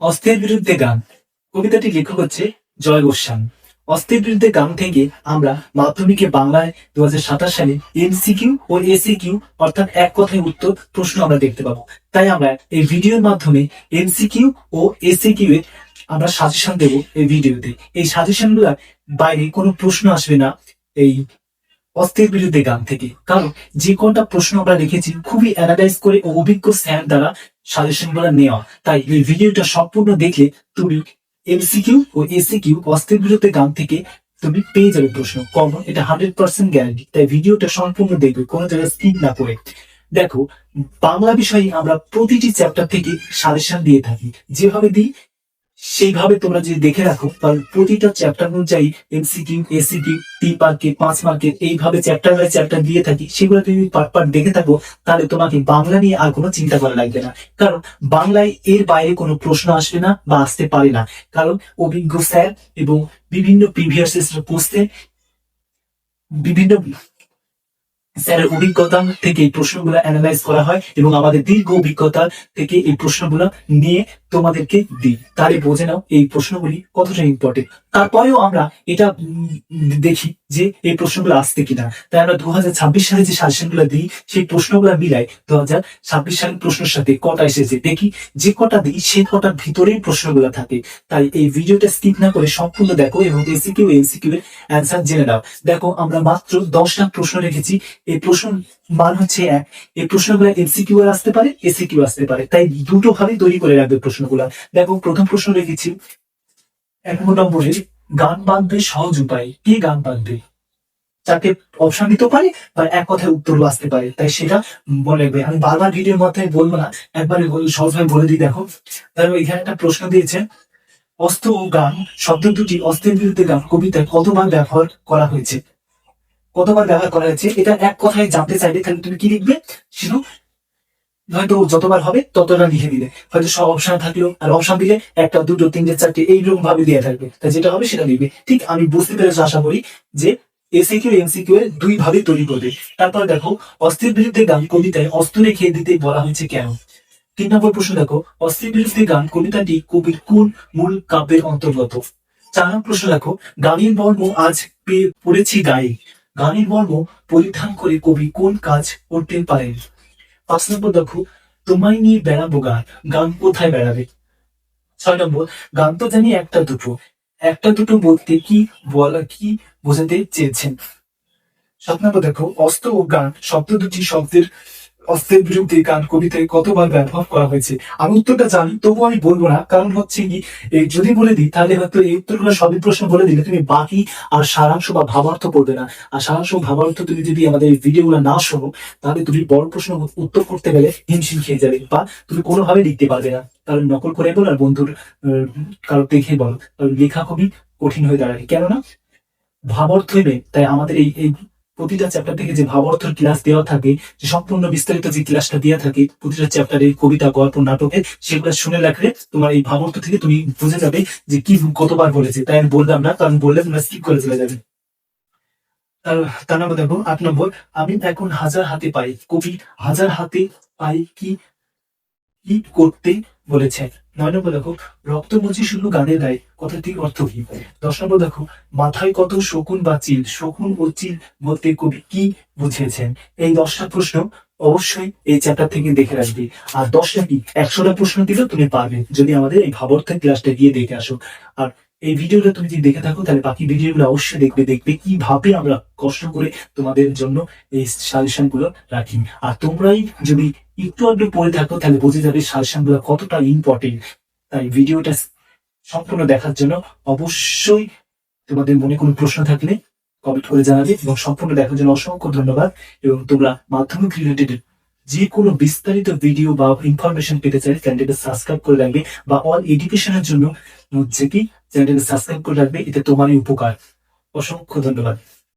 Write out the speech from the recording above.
অস্ত্রের বিরুদ্ধে গান। কবিতাটি লেখক হচ্ছে জয় গোস্বামী। অস্ত্রের বিরুদ্ধে গান থেকে আমরা মাধ্যমিকে বাংলায় 2027 সালে এমসিকিউ ও এসিকিউ অর্থাৎ এক কথায় উত্তর প্রশ্ন আমরা দেখতে পাবো। তাই আমরা এই ভিডিওর মাধ্যমে এমসিকিউ ও এসিকিউ এর আমরা সাজেশন দেব এই ভিডিওতে। এই সাজেশন গুলার বাইরে কোনো প্রশ্ন আসবে না এই অস্ত্রের বিরুদ্ধে গান থেকে, কারণ যে কটা প্রশ্ন আমরা লিখেছি খুবই অ্যানালাইজ করে ও অভিজ্ঞ স্যার দ্বারা সাজেশন গুলা নেওয়া। তাই এই ভিডিওটা সম্পূর্ণ দেখলে তুমি এমসিকিউ ও এসিকিউ অস্ত্রের বিরুদ্ধে গান থেকে তুমি পেয়ে যাবে প্রশ্ন কমন, এটা 100% গ্যারান্টি। তাই ভিডিওটা সম্পূর্ণ দেখবে, কোনো জায়গায় স্কিপ না করে। দেখো, বাংলা বিষয়ে আমরা প্রতিটি চ্যাপ্টার থেকে সাজেশন দিয়ে থাকি, যেভাবে দিই সেইভাবে তোমরা যদি দেখে রাখো, কারণ প্রতিটা চ্যাপ্টার অনুযায়ী এমসিকিউ এসিকিউ 3 মার্কের 5 মার্কের এইভাবে চ্যাপ্টার বাই চ্যাপ্টার দিয়ে থাকি। সেগুলো তুমি পার্ট পার্ট দেখে থাকো, তাহলে তোমাকে বাংলা নিয়ে আর কোনো চিন্তা করা লাগবে না। কারণ বাংলায় এর বাইরে কোনো প্রশ্ন আসবে না বা আসতে পারে না, কারণ অভিজ্ঞ স্যার এবং বিভিন্ন প্রিভিয়াস পোস্টে বিভিন্ন স্যারের অভিজ্ঞতা থেকে এই প্রশ্নগুলো অ্যানালাইজ করা হয় এবং আমাদের দীর্ঘ অভিজ্ঞতা থেকে এই প্রশ্নগুলো নিয়ে তোমাদেরকে দিই। তাহলে বোঝে নাও এই প্রশ্নগুলি কতটা ইম্পর্টেন্ট। তারপরেও আমরা এটা দেখি যে এই প্রশ্নগুলো আসছে কিনা। তাই আমরা 2026 সালে যে সাজেশনগুলো দিই সেই প্রশ্নগুলো মিলাই 2026 সালের প্রশ্নের সাথে কটা এসেছে দেখি। যে কটা দিই সে কটার ভিতরেই প্রশ্নগুলো থাকে। তাই এই ভিডিওটা স্কিপ না করে সম্পূর্ণ দেখো এবং এসিকিউ এমসিকিউ এর অ্যান্সার জেনে নাও। দেখো, আমরা মাত্র 10টা প্রশ্ন রেখেছি। এই প্রশ্ন মান হচ্ছে 1। এই প্রশ্নগুলো এমসিকিউ এর আসতে পারে, এসিকিউ আসতে পারে, তাই দুটো ভাবে তৈরি করে রাখবে প্রশ্নগুলো। দেখো, প্রথম প্রশ্ন রেখেছি 1 নম্বরে, গান বাঁধবে সহজ উপায়। কি গান বাঁধবে? 4টে অপশন দিতে পারে বা এক কথায় উত্তর আসতে পারে, তাই সেটা বলে রাখবে। আমি বারবার ভিডিওর মধ্যে বলবো না, একবারে সহজভাবে বলে দিই। দেখো, এখানে একটা প্রশ্ন দিয়েছে, অস্ত্র ও গান শব্দ দুটি অস্ত্রের বিরুদ্ধে গান কবিতায় কতবার ব্যবহার করা হয়েছে? কতবার ব্যবহার করা হয়েছে এটা এক কথায় জানতে চাইলে তাহলে তুমি কি লিখবে? শুধু হয়তো যতবার হবে ততটা লিখে দিলে, হয়তো সব অপশন থাকলো, আর অপশন দিলে 1টা 2টো 3টে 4টে এইরকম ভাবে দেওয়া থাকবে। তাই যেটা হবে সেটা লিখবে। ঠিক আমি বুঝতে পেরেছি, আশা করি যে এসিকিউ এমসিকিউ এর দুই ভাবে তৈরি করবে। তারপর দেখো, অস্ত্রের বিরুদ্ধে গান কবিতায় অস্ত্র রেখে দিতে বলা হয়েছে কেন? 3 নম্বর প্রশ্ন দেখো, অস্ত্রের বিরুদ্ধে গান কবিতাটি কবির কোন মূল কাব্যের অন্তর্গত? 4 নম্বর প্রশ্ন দেখো, গানের বর্ম আজ পড়েছি গায়ে। গানের বর্ম পরিধান করে কবি কোন কাজ করতে পারেন? 5 নম্বর দেখো, তোমায় নিয়ে বেড়াবো গান, গান কোথায় বেড়াবে? 6 নম্বর, গান তো জানি একটা দুটো, একটা দুটো বলতে কি বোঝাতে চেয়েছেন? 7 নম্বর দেখো, অস্ত্র ও গান শব্দ দুটি শব্দের অস্ত্রের বিরুদ্ধে গান কবিতায় কতবার ব্যবহার করা হয়েছে? আমি উত্তরটা জানি, তবুও আমি বলবো না, কারণ হচ্ছে কি, যদি বলে দিই তাহলে হয়তো এই উত্তরগুলো সবই প্রশ্ন বলে দিলে তুমি বাকি আর সারাংশ বা ভাবার্থ পড়বে না। আর সারাংশ ভাবার্থ তুমি যদি আমাদের এই ভিডিওগুলো না শোনো, তাহলে তুমি বড় প্রশ্ন উত্তর করতে গেলে হিমশিম খেয়ে যাবে বা তুমি কোনোভাবে লিখতে পারবে না। কারণ নকল করে বলো আর বন্ধুর কারো দেখে বলো, লেখা খুবই কঠিন হয়ে দাঁড়ায়। কেননা ভাবার্থ নেই। তাই আমাদের এই প্রতিটা চ্যাপ্টার থেকে যে ভাবার্থের ক্লাস দেওয়া থাকে, যে সম্পূর্ণ বিস্তারিত যে ক্লাসটা দেওয়া থাকে প্রতিটা চ্যাপ্টারে, কবিতা, গল্প, নাটকের, সেগুলো শুনে রাখলে তোমার এই ভাবার্থ থেকে তুমি বুঝে যাবে যে কি কতবার বলেছে। তাই আমি বললাম না, কারণ বললে তোমরা স্কিপ করে চলে যাবে। তার নম্বর দেখো 8 নম্বর, আমি এখন হাজার হাতে পাই। কবি হাজার হাতে পাই কি কি করতে বলেছেন? 9 নম্বর দেখো, রক্ত মুছি শুধু গানের গায়ে, কথাটির অর্থ কি? 10 নম্বর দেখো, মাথায় কত শকুন বা চিল, শকুন ও চিল বলতে কবি কি বুঝিয়েছেন? এই 10টা প্রশ্ন অবশ্যই এই চ্যাপ্টার থেকে দেখে রাখবে। আর 10টা কি 100টা প্রশ্ন দিলেও তুমি পারবে, যদি আমাদের এই ভাবার্থের ক্লাসটা গিয়ে দেখে আসো। আর এই ভিডিওটা তুমি যদি দেখে থাকো তাহলে বাকি ভিডিওগুলো অবশ্যই দেখবে কিভাবে আমরা কষ্ট করে তোমাদের জন্য এই সাজেশন গুলো রাখি। আর তোমরাই যদি একটু আধটু পড়ে থাকো তাহলে বুঝে যাবে সাজেশন গুলো কতটা ইম্পর্টেন্ট। তাই ভিডিওটা সম্পূর্ণ দেখার জন্য অবশ্যই তোমাদের মনে কোনো প্রশ্ন থাকলে কমেন্ট করে জানাবে, এবং সম্পূর্ণ দেখার জন্য অসংখ্য ধন্যবাদ। এবং তোমরা মাধ্যমিক রিলেটেড যে কোনো বিস্তারিত ভিডিও বা ইনফরমেশন পেতে চাইলে চ্যানেলটা সাবস্ক্রাইব করে রাখবে, বা অল এডুকেশনের জন্য হচ্ছে কি চ্যানেলটা সাবস্ক্রাইব করে রাখবে, এতে তোমারই উপকার। অসংখ্য ধন্যবাদ।